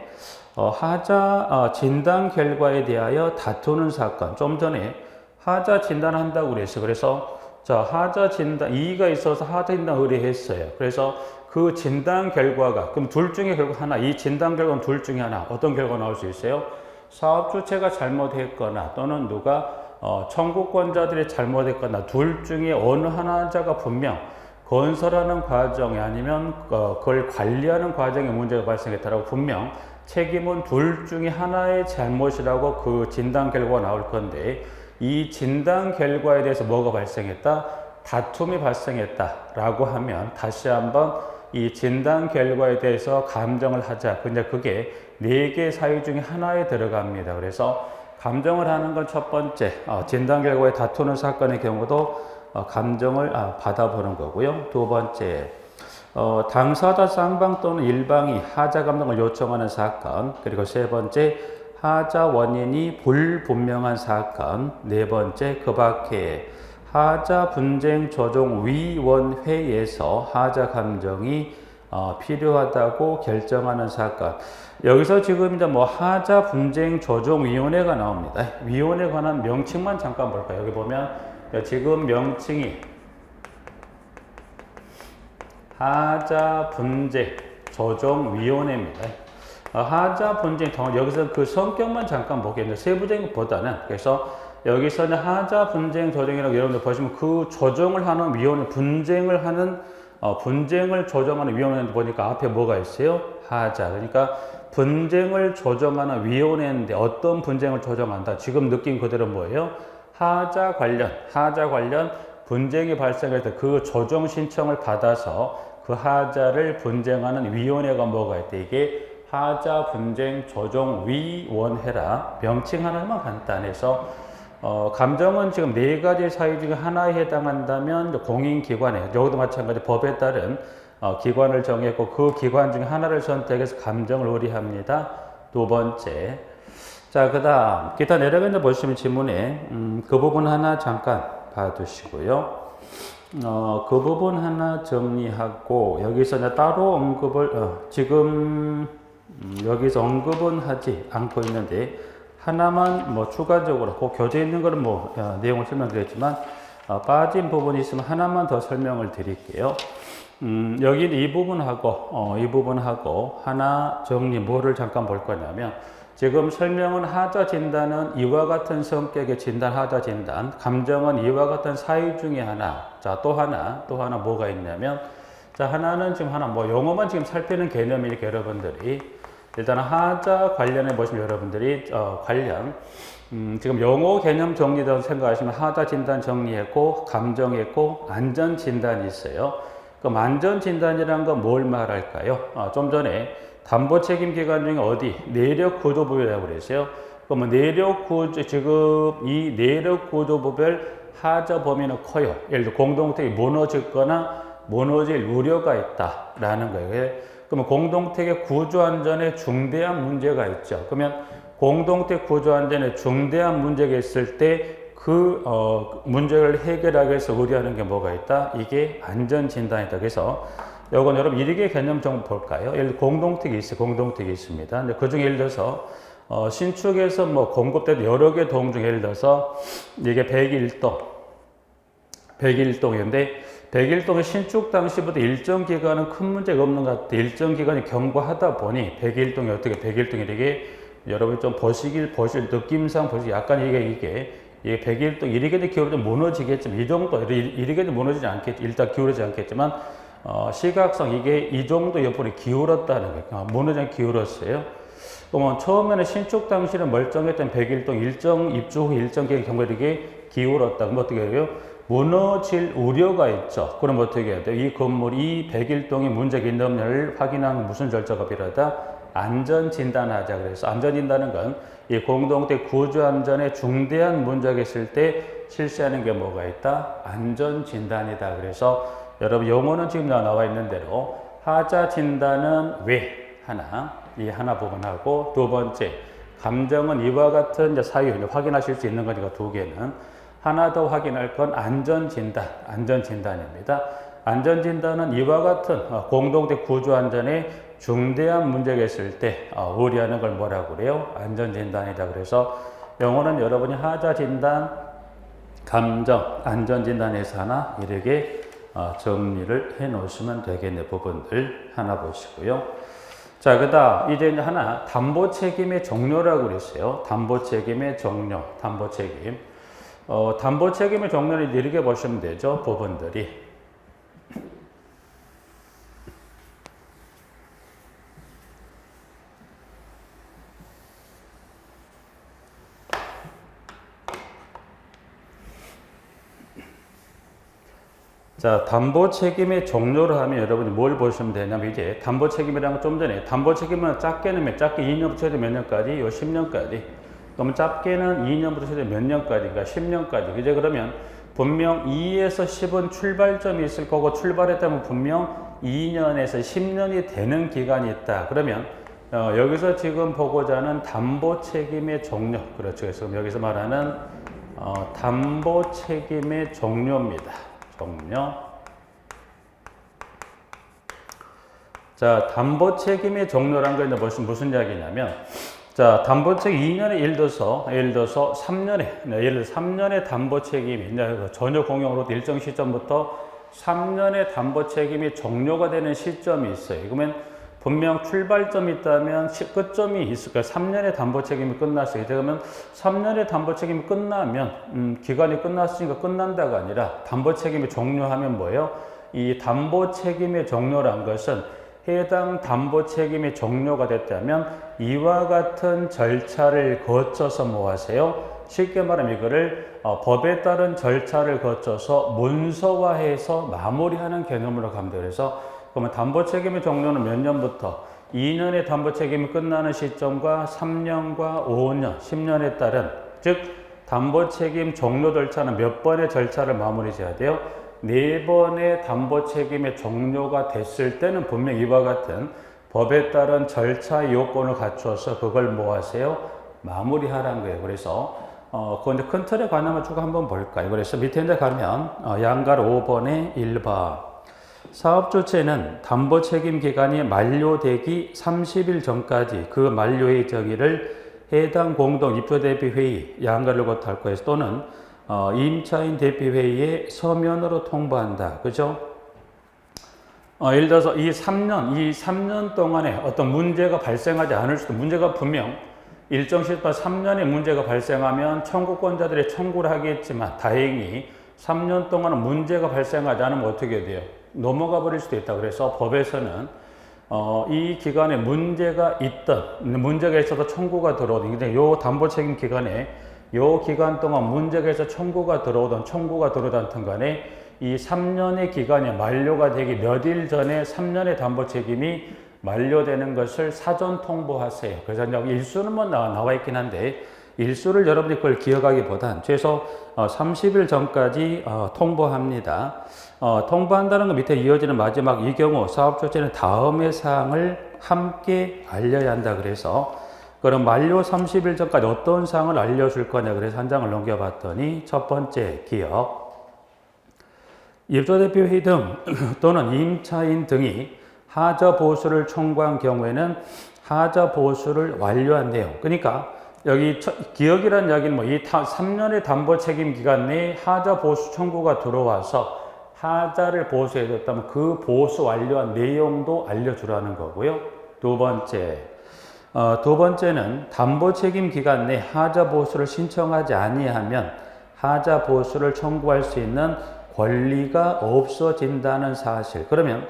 하자 진단 결과에 대하여 다투는 사건. 좀 전에 하자 진단한다고 그랬어요. 그래서 자, 하자 진단 이의가 있어서 하자 진단 의뢰했어요. 그래서 그 진단 결과가, 그럼 둘 중에 결국 하나, 이 진단 결과는 둘 중에 하나, 어떤 결과가 나올 수 있어요? 사업 주체가 잘못했거나 또는 누가 청구권자들이 잘못했거나 둘 중에 어느 하나자가 분명 건설하는 과정에 아니면 그걸 관리하는 과정에 문제가 발생했다라고 분명 책임은 둘 중에 하나의 잘못이라고 그 진단 결과가 나올 건데, 이 진단 결과에 대해서 뭐가 발생했다? 다툼이 발생했다라고 하면 다시 한번 이 진단 결과에 대해서 감정을 하자. 근데 그게 네 개 사유 중에 하나에 들어갑니다. 그래서 감정을 하는 건 첫 번째, 진단 결과에 다투는 사건의 경우도 감정을 받아보는 거고요. 두 번째, 당사자 쌍방 또는 일방이 하자 감정을 요청하는 사건. 그리고 세 번째, 하자 원인이 불분명한 사건. 네 번째, 그 밖에 하자 분쟁 조정 위원회에서 하자 감정이 필요하다고 결정하는 사건. 여기서 지금 이제 뭐 하자 분쟁 조정 위원회가 나옵니다. 위원회에 관한 명칭만 잠깐 볼까요? 여기 보면 지금 명칭이 하자 분쟁 조정 위원회입니다. 하자 분쟁, 여기서 그 성격만 잠깐 보겠는데 세부적인 그래서 여기서는 하자 분쟁 조정이라고 여러분들 보시면 그 조정을 하는 위원회, 분쟁을 조정하는 위원회인데 보니까 앞에 뭐가 있어요? 하자. 그러니까 분쟁을 조정하는 위원회인데 어떤 분쟁을 조정한다? 지금 느낀 그대로 뭐예요? 하자 관련 분쟁이 발생할 때 그 조정 신청을 받아서 그 하자를 분쟁하는 위원회가 뭐가 있대? 이게 하자 분쟁 조정 위원회라. 명칭 하나만 간단해서 감정은 지금 네 가지 사유 중에 하나에 해당한다면 공인기관에, 여기도 마찬가지 법에 따른 기관을 정했고 그 기관 중에 하나를 선택해서 감정을 의뢰합니다. 두 번째. 자, 그 다음 기타 내려가서 보시면 지문에 그 부분 하나 잠깐 봐두시고요. 그 부분 하나 정리하고 여기서 이제 따로 언급을 지금 여기서 언급은 하지 않고 있는데 하나만 뭐 추가적으로 그 교재에 있는 거는 뭐 내용을 설명드렸지만 빠진 부분이 있으면 하나만 더 설명을 드릴게요. 여기는 이 부분하고 하나 정리 뭐를 잠깐 볼 거냐면, 지금 설명은 하자 진단은 이와 같은 성격의 진단, 하자 진단, 감정은 이와 같은 사유 중에 하나. 자, 또 하나 뭐가 있냐면, 자, 하나는 지금 뭐 용어만 지금 살피는 개념이니까 여러분들이 일단 하자 관련해 보시면 여러분들이 지금 용어 개념 정리라고 생각하시면 하자 진단 정리했고 감정했고 안전 진단이 있어요. 그럼 안전 진단이란 건 뭘 말할까요? 좀 전에 담보 책임 기관 중에 어디 내력 구조 부별이라고 그랬어요. 그러면 내력 구조, 지금 이 내력 구조 부별 하자 범위는 커요. 예를 들어 공동택이 무너질 우려가 있다라는 거예요. 그러면 공동택의 구조 안전에 중대한 문제가 있죠. 그러면 공동택 구조 안전에 중대한 문제가 있을 때 그 문제를 해결하기 위해서 의뢰하는 게 뭐가 있다? 이게 안전 진단이다. 그래서 이건 여러분 일개 개념 좀 볼까요? 예를 들어 공동택이 있습니다. 근데 그 중에 예를 들어서 신축에서 뭐 공급된 여러 개 동 중에 예를 들어서 이게 101동인데 101동의 신축 당시부터 일정 기간은 큰 문제가 없는 것 같아. 일정 기간이 경과하다 보니 101동이 어떻게 101동이 되게 여러분 좀 보실 느낌상 보시기 약간 이게 100일동 이리게도 기울어도 무너지겠지만 이 정도 이리게도 무너지지 않겠지 일단 기울어지지 않겠지만 시각상 이게 이 정도 옆으로 기울었다는 거예요. 무너져 기울었어요. 그러면 처음에는 신축 당시는 멀쩡했던 100일동 입주 후 일정 경우에 이게 기울었다. 그럼 어떻게 해요? 무너질 우려가 있죠. 그럼 어떻게 해야 돼요? 이 건물이 100일동에 문제가 있느냐를 확인하는 무슨 절차가 필요하다? 안전진단하자. 그래서 안전진단은 건 이 공동체 구조 안전에 중대한 문제가 있을 때 실시하는 게 뭐가 있다? 안전진단이다. 그래서 여러분 용어는 지금 나와 있는 대로 하자 진단은 왜 하나, 이 하나 부분하고 두 번째 감정은 이와 같은 사유 확인하실 수 있는 거니까 두 개는 하나 더 확인할 건 안전진단입니다. 안전진단은 이와 같은 공동체 구조 안전에 중대한 문제가 있을 때 우려하는 걸 뭐라고 그래요? 안전진단이다. 그래서 영어는 여러분이 하자진단, 감정, 안전진단에서 하나 이렇게 정리를 해 놓으시면 되겠네. 부분들 하나 보시고요. 자, 그다음 이제 하나 담보 책임의 종료라고 그랬어요. 담보 책임의 종료, 담보 책임. 담보 책임의 종료는 이렇게 보시면 되죠. 부분들이. 자, 담보 책임의 종료를 하면 여러분이 뭘 보시면 되냐면 이제 담보 책임이라는 건 좀 전에 담보 책임은 작게는 작게 2년부터 최대 몇 년까지? 요 10년까지. 그러면 짧게는 2년부터 최대 몇 년까지? 그러니까 10년까지. 이제 그러면 분명 2에서 10은 출발점이 있을 거고 출발했다면 분명 2년에서 10년이 되는 기간이 있다. 그러면 여기서 지금 보고자 하는 담보 책임의 종료. 그렇죠. 그래서 여기서 말하는 담보 책임의 종료입니다. 종료. 자, 담보 책임의 종료라는 건 무슨 이야기냐면, 자, 담보 책임 2년에 예를 들어서 3년에, 예를 들어서 3년의 담보 책임이, 전혀 공용으로 일정 시점부터 3년의 담보 책임이 종료가 되는 시점이 있어요. 그러면 분명 출발점이 있다면 끝점이 있을 거예요. 3년의 담보 책임이 끝났어요. 그러면 3년의 담보 책임이 끝나면 기간이 끝났으니까 끝난다가 아니라 담보 책임이 종료하면 뭐예요? 이 담보 책임의 종료란 것은 해당 담보 책임이 종료가 됐다면 이와 같은 절차를 거쳐서 뭐 하세요? 쉽게 말하면 이거를 법에 따른 절차를 거쳐서 문서화해서 마무리하는 개념으로 가면 돼요. 그래서 그러면 담보 책임의 종료는 몇 년부터? 2년의 담보 책임이 끝나는 시점과 3년과 5년, 10년에 따른 즉 담보 책임 종료 절차는 몇 번의 절차를 마무리 지어야 돼요? 4번의 담보 책임의 종료가 됐을 때는 분명 이와 같은 법에 따른 절차 요건을 갖추어서 그걸 뭐 하세요? 마무리하라는 거예요. 그래서 그 이제 큰 틀에 관하면 쭉 한번 볼까요? 그래서 밑에 이제 가면 양갈 5번에 1번 사업 주체는 담보 책임 기간이 만료되기 30일 전까지 그 만료의 정의를 해당 공동 입주 대비 회의 양가를 거할 거에서 또는 임차인 대비 회의에 서면으로 통보한다. 그죠? 예를 들어서 이 3년 동안에 어떤 문제가 발생하지 않을 수도 문제가 분명 일정 시점 3년에 문제가 발생하면 청구권자들이 청구를 하겠지만 다행히 3년 동안은 문제가 발생하지 않으면 어떻게 돼요? 넘어가 버릴 수도 있다. 그래서 법에서는 이 기간에 문제가 있어서 청구가 들어오든 근데 요 담보 책임 기간에 요 기간 동안 문제가 있어 청구가 들어오든 간에 이 3년의 기간이 만료가 되기 몇 일 전에 3년의 담보 책임이 만료되는 것을 사전 통보하세요. 그래서 여기 일수는 뭐 나와 있긴 한데 일수를 여러분이 그걸 기억하기보단 최소 30일 전까지 통보합니다. 통보한다는 건 밑에 이어지는 마지막 이 경우 사업 주체는 다음의 사항을 함께 알려야 한다. 그래서 그럼 만료 30일 전까지 어떤 사항을 알려줄 거냐. 그래서 한 장을 넘겨봤더니 첫 번째 기억. 입주대표회의 등 또는 임차인 등이 하자 보수를 청구한 경우에는 하자 보수를 완료한대요. 그러니까 여기 기억이라는 이야기는 뭐 이 3년의 담보 책임 기간 내에 하자 보수 청구가 들어와서 하자를 보수해줬다면 그 보수 완료한 내용도 알려주라는 거고요. 두 번째, 두 번째는 담보 책임 기간 내 하자 보수를 신청하지 아니하면 하자 보수를 청구할 수 있는 권리가 없어진다는 사실. 그러면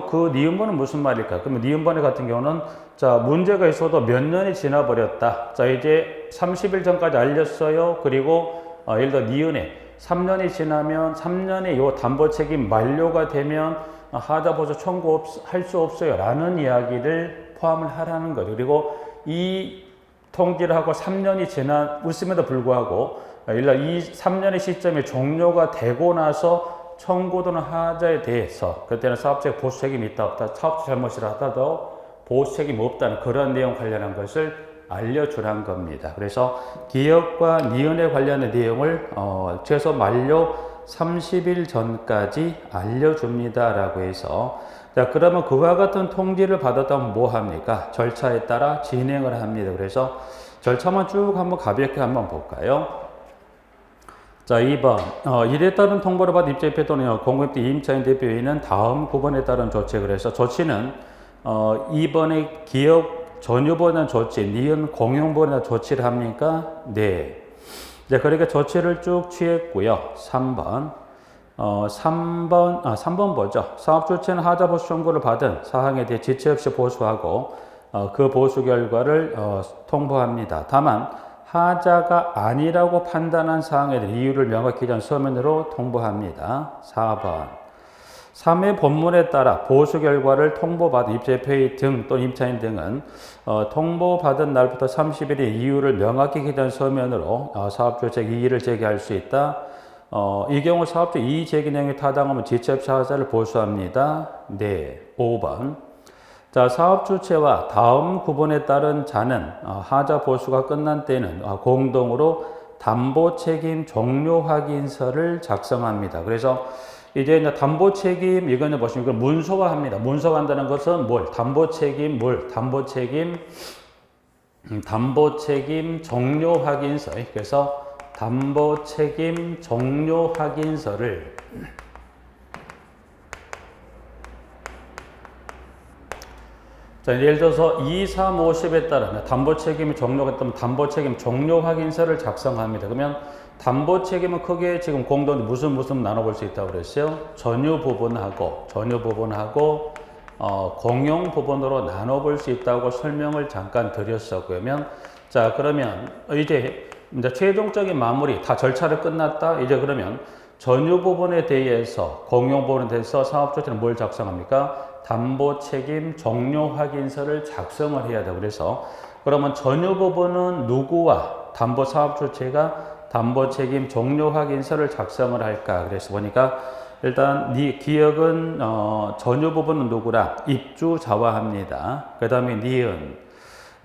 그 니은번은 무슨 말일까? 그러면 니은번 같은 경우는 자, 문제가 있어도 몇 년이 지나버렸다. 자, 이제 30일 전까지 알렸어요. 그리고 예를 들어 니은에 3년이 지나면 3년의 요 담보 책임 만료가 되면 하자 보수 청구할 수 없어요. 라는 이야기를 포함을 하라는 거죠. 그리고 이 통지를 하고 3년이 지났음에도 불구하고 이 3년의 시점이 종료가 되고 나서 청구되는 하자에 대해서 그때는 사업자의 보수 책임이 있다 없다, 사업자 잘못이라 하더라도 보수 책임이 없다는 그런 내용 관련한 것을 알려주란 겁니다. 그래서 기업과 니은에 관련된 내용을 최소 만료 30일 전까지 알려줍니다라고 해서 자, 그러면 그와 같은 통지를 받았다면 뭐 합니까? 절차에 따라 진행을 합니다. 그래서 절차만 쭉 한번 가볍게 한번 볼까요? 자, 2번. 이에 따른 통보를 받은 입주대표 또는 공급대 임차인 대표인은 다음 구번에 따른 조치. 그래서 조치는 2번의 기업 전유보는 조치, 니은 공용보는 조치를 합니까? 네. 자, 그러니까 조치를 쭉 취했고요. 3번. 3번 보죠. 사업주체는 하자 보수 청구를 받은 사항에 대해 지체 없이 보수하고 그 보수 결과를 통보합니다. 다만 하자가 아니라고 판단한 사항에 대해 이유를 명확히 전 서면으로 통보합니다. 4번. 3회 본문에 따라 보수 결과를 통보받은 입주대표인 등 또는 임차인 등은 통보받은 날부터 30일의 이유를 명확히 기재한 서면으로 사업주체 이의를 제기할 수 있다. 이 경우 사업주 이의 제기 내용이 타당하면 지체 없이 하자를 보수합니다. 네. 5번. 자, 사업주체와 다음 구본에 따른 자는 하자 보수가 끝난 때는 공동으로 담보 책임 종료 확인서를 작성합니다. 그래서 이제 담보 책임 이거는 보시면 문서화합니다. 문서화한다는 것은 담보 책임 담보 책임 종료 확인서. 그래서 담보 책임 종료 확인서를 자, 예를 들어서 2, 3, 50에 따라 담보 책임이 종료가 되면 담보 책임 종료 확인서를 작성합니다. 그러면 담보 책임은 크게 지금 공동 무슨 나눠볼 수 있다고 그랬어요? 전유 부분하고 공용 부분으로 나눠볼 수 있다고 설명을 잠깐 드렸었고요. 자, 그러면 이제 최종적인 마무리 다 절차를 끝났다. 이제 그러면 전유 부분에 대해서 공용 부분에 대해서 사업주체는 뭘 작성합니까? 담보 책임 종료 확인서를 작성을 해야 돼요. 그래서 그러면 전유 부분은 누구와 담보 사업주체가 담보 책임 종료 확인서를 작성을 할까? 그래서 보니까 일단 기억은 전유 부분은 누구라? 입주자와 합니다. 그 다음에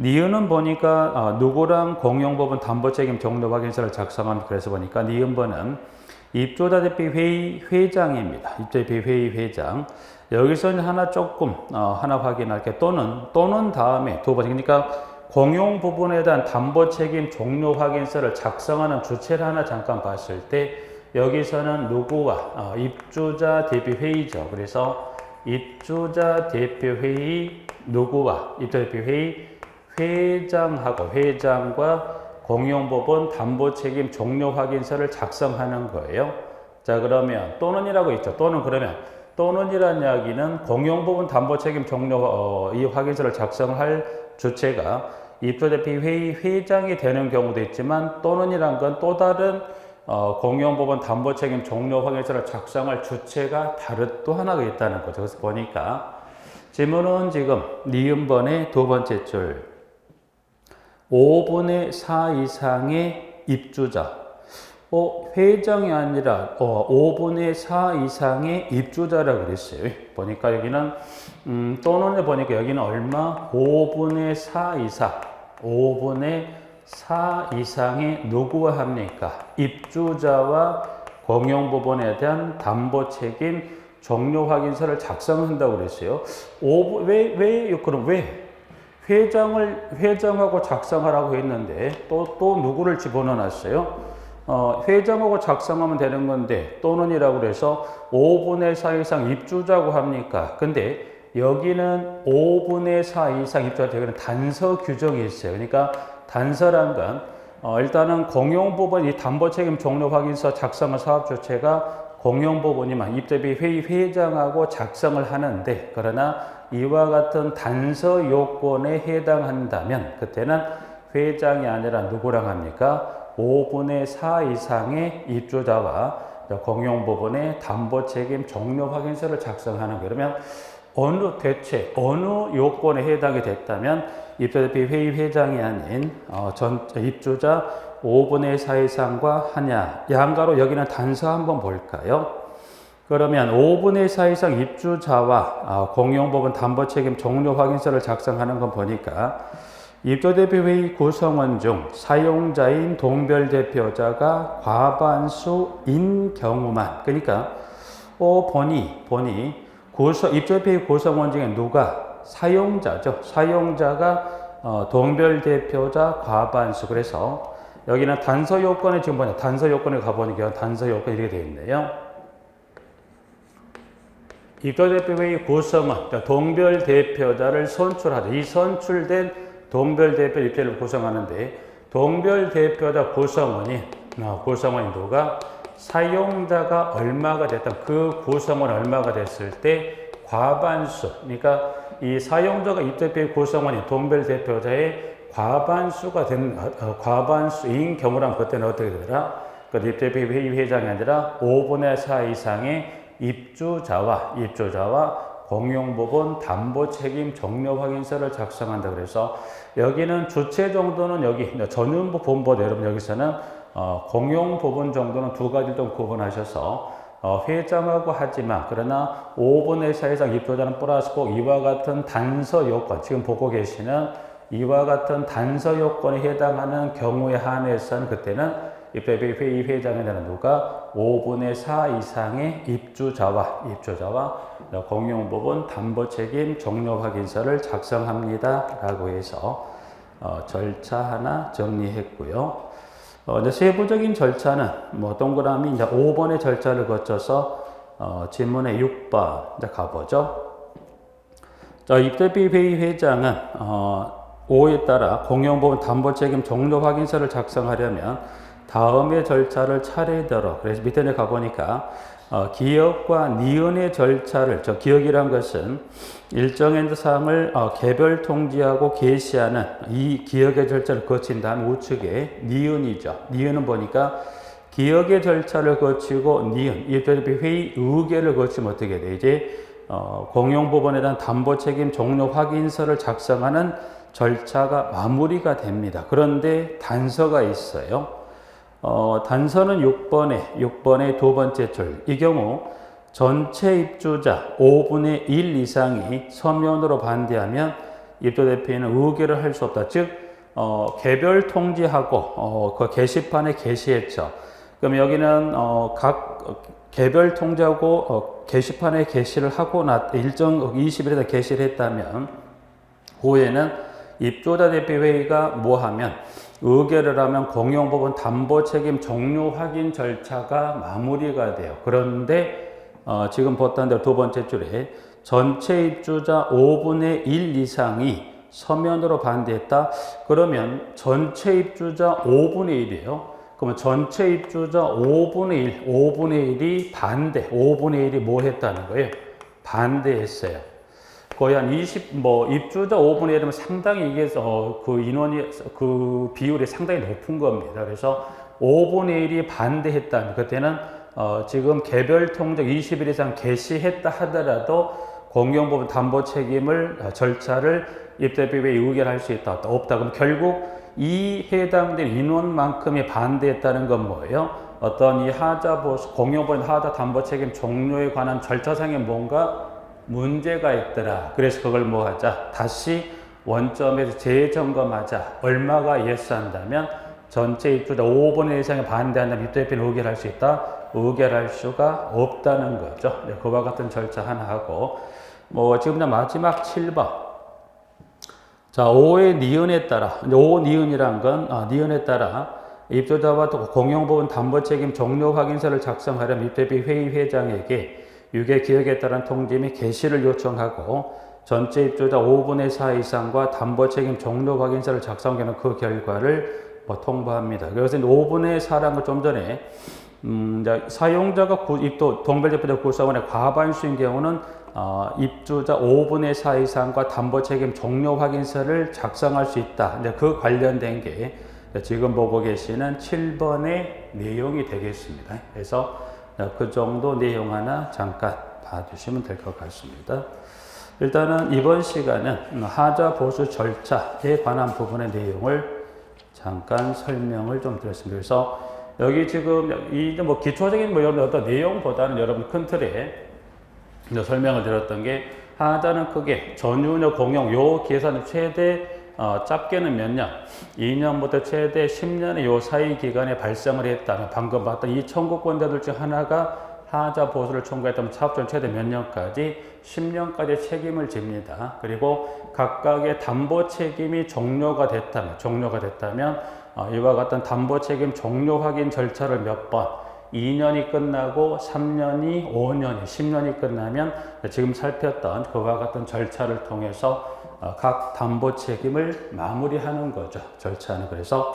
니은은 보니까 누구랑 공용 부분 담보 책임 종료 확인서를 작성합니다. 그래서 보니까 니은번은 입주자 대표 회장입니다. 입주자 대표 회의 회장. 여기서는 하나 확인할게. 또는 다음에 두 번. 그러니까 공용 부분에 대한 담보 책임 종료 확인서를 작성하는 주체를 하나 잠깐 봤을 때 여기서는 누구와 입주자 대표 회의죠. 그래서 입주자 대표 회의 누구와 입주자 대표 회의 회장과 공용 부분 담보 책임 종료 확인서를 작성하는 거예요. 자, 그러면 또는이라고 있죠. 또는이라는 이야기는 공용 부분 담보 책임 종료 이 확인서를 작성할 주체가 입주대표 회의 회장이 되는 경우도 있지만 또는이란 건 또 다른 공용 부분 담보 책임 종료 확인서를 작성할 주체가 또 하나가 있다는 거죠. 그래서 보니까 지문은 지금 니은번의 두 번째 줄 5분의 4 이상의 입주자 회장이 아니라 5분의 4 이상의 입주자라고 그랬어요. 보니까 여기는 또는에 보니까 여기는 얼마? 5분의 4 이상 5분의 4 이상의 누구와 합니까? 입주자와 공용 부분에 대한 담보 책임 종료 확인서를 작성한다고 그랬어요. 그럼 왜 회장하고 작성하라고 했는데 또 누구를 집어넣어놨어요? 회장하고 작성하면 되는 건데 또는이라고 그래서 5분의 4 이상 입주자고 합니까? 근데 여기는 5분의 4 이상 입주자 되는 단서 규정이 있어요. 그러니까 단서란 건 일단은 공용부분 이 담보책임 종료 확인서 작성한 사업주체가 공용부분이만 입대비 회의 회장하고 작성을 하는데, 그러나 이와 같은 단서 요건에 해당한다면 그때는 회장이 아니라 누구랑 합니까? 5분의 4 이상의 입주자와 공용부분의 담보책임 종료 확인서를 작성하는 거예요. 그러면 어느 요건에 해당이 됐다면 입주자대표 회의 회장이 아닌 입주자 5분의 4 이상과 하냐. 양가로 여기는 단서 한번 볼까요? 그러면 5분의 4 이상 입주자와 공용부분 담보책임 종료 확인서를 작성하는 건 보니까 입주대표회의 구성원 중 사용자인 동별대표자가 과반수인 경우만, 그러니까 보니 입주대표회의 구성원 중에 누가 사용자죠. 사용자가 동별대표자 과반수. 그래서 여기는 단서 요건에 지금 보냐, 단서 요건에 가보니까 단서 요건이 이렇게 되어 있네요. 입주대표회의 구성원, 동별대표자를 선출하자. 이 선출된 동별대표 입대를 구성하는데, 동별대표자 구성원이 누가 사용자가 얼마가 됐다, 그 구성원 얼마가 됐을 때 과반수, 그러니까 이 사용자가 입대표의 구성원이 동별대표자의 과반수인 경우라면 그때는 어떻게 되더라? 그 입대표의 회의 회장이 아니라 5분의 4 이상의 입주자와 공용부분 담보책임 종료 확인서를 작성한다. 그래서 여기는 주체 정도는 여기 전용부 본보다 여러분 여기서는 공용부분 정도는 두 가지 좀 구분하셔서 회장하고 하지만, 그러나 5분의 4 이상 입주자는 플러스 꼭 이와 같은 단서 요건, 지금 보고 계시는 이와 같은 단서 요건에 해당하는 경우에 한해서는 그때는 입대표의 회의 회장에 대한 누가 5분의 4 이상의 입주자와 공용부분 담보책임 종료 확인서를 작성합니다 라고 해서 절차 하나 정리했고요. 이제 세부적인 절차는 동그라미 이제 5번의 절차를 거쳐서 질문의 6번 이제 가보죠. 자, 입대표의 회의 회장은 5에 따라 공용부분 담보책임 종료 확인서를 작성하려면 다음의 절차를 차례대로, 그래서 밑에 가보니까 기억과 니은의 절차를, 기억이란 것은 일정의 사항을 개별 통지하고 게시하는 이 기억의 절차를 거친 다음 우측에 니은이죠. 니은은 보니까 기억의 절차를 거치고 니은, 입대표의 회의 의결을 거치면 어떻게 돼? 이제 공용부분에 대한 담보책임 종료 확인서를 작성하는 절차가 마무리가 됩니다. 그런데 단서가 있어요. 단서는 6번의 두 번째 줄. 이 경우 전체 입주자 5분의 1 이상이 서면으로 반대하면 입주대표는 의결을 할 수 없다. 즉 개별 통지하고 그 게시판에 게시했죠. 그럼 여기는 각 개별 통지하고 게시판에 게시를 하고 일정 20일에 게시를 했다면 후에는 입주자 대표회의가 뭐하면 의결을 하면 공용부분 담보책임 종료 확인 절차가 마무리가 돼요. 그런데 지금 봤던 대로 두 번째 줄에 전체 입주자 5분의 1 이상이 서면으로 반대했다. 그러면 전체 입주자 5분의 1이에요. 그러면 전체 입주자 5분의 1이 반대, 5분의 1이 뭐 했다는 거예요? 반대했어요. 거의 한 입주자 5분의 1이면 상당히 이게, 그 비율이 상당히 높은 겁니다. 그래서 5분의 1이 반대했다면, 그때는, 지금 개별 통적 20일 이상 개시했다 하더라도 공용부분 담보 책임을, 절차를 입대표회의 의결할 수 있다, 없다. 그럼 결국 이 해당된 인원만큼이 반대했다는 건 뭐예요? 어떤 이 공용부분 하자 담보 책임 종료에 관한 절차상에 뭔가 문제가 있더라. 그래서 그걸 뭐 하자? 다시 원점에서 재점검하자. 얼마가 예스한다면 전체 입주자 5분의 1 이상이 반대한다면 입대표는 의결할 수 있다? 의결할 수가 없다는 거죠. 그와 같은 절차 하나 하고, 지금 마지막 7번. 자, 5의 니은에 따라, 5 니은이란 건, 니은에 따라 입주자와 공용부분 담보책임 종료 확인서를 작성하려면 입대표 회의 회장에게 유괴 기억에 따른 통지 및 개시를 요청하고 전체 입주자 5분의 4 이상과 담보 책임 종료 확인서를 작성하는 그 결과를 통보합니다. 그래서 5분의 4라는 걸 좀 전에 사용자가 입도 동별제표자 구성원의 과반수인 경우는 입주자 5분의 4 이상과 담보 책임 종료 확인서를 작성할 수 있다. 이제 그 관련된 게 지금 보고 계시는 7번의 내용이 되겠습니다. 그래서 그 정도 내용 하나 잠깐 봐주시면 될 것 같습니다. 일단은 이번 시간은 하자 보수 절차에 관한 부분의 내용을 잠깐 설명을 좀 드렸습니다. 그래서 여기 지금 뭐 기초적인 뭐 어떤 내용보다는 여러분 큰 틀에 설명을 드렸던 게 하자는 크게 전유료 공용 요 계산은 최대 짧게는 몇 년? 2년부터 최대 10년의 요 사이 기간에 발생을 했다면 방금 봤던 이 청구권자들 중 하나가 하자 보수를 청구했다면 차업자는 최대 몇 년까지? 10년까지 책임을 집니다. 그리고 각각의 담보 책임이 종료가 됐다면 이와 같은 담보 책임 종료 확인 절차를 몇 번? 2년이 끝나고 3년이 5년이 10년이 끝나면 지금 살폈던 그와 같은 절차를 통해서 각 담보 책임을 마무리하는 거죠. 절차는. 그래서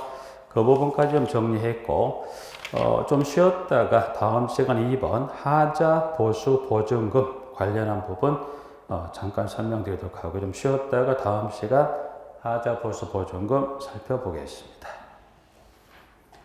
그 부분까지 좀 정리했고 좀 쉬었다가 다음 시간 2번 하자 보수 보증금 관련한 부분 잠깐 설명드리도록 하고 좀 쉬었다가 다음 시간 하자 보수 보증금 살펴보겠습니다.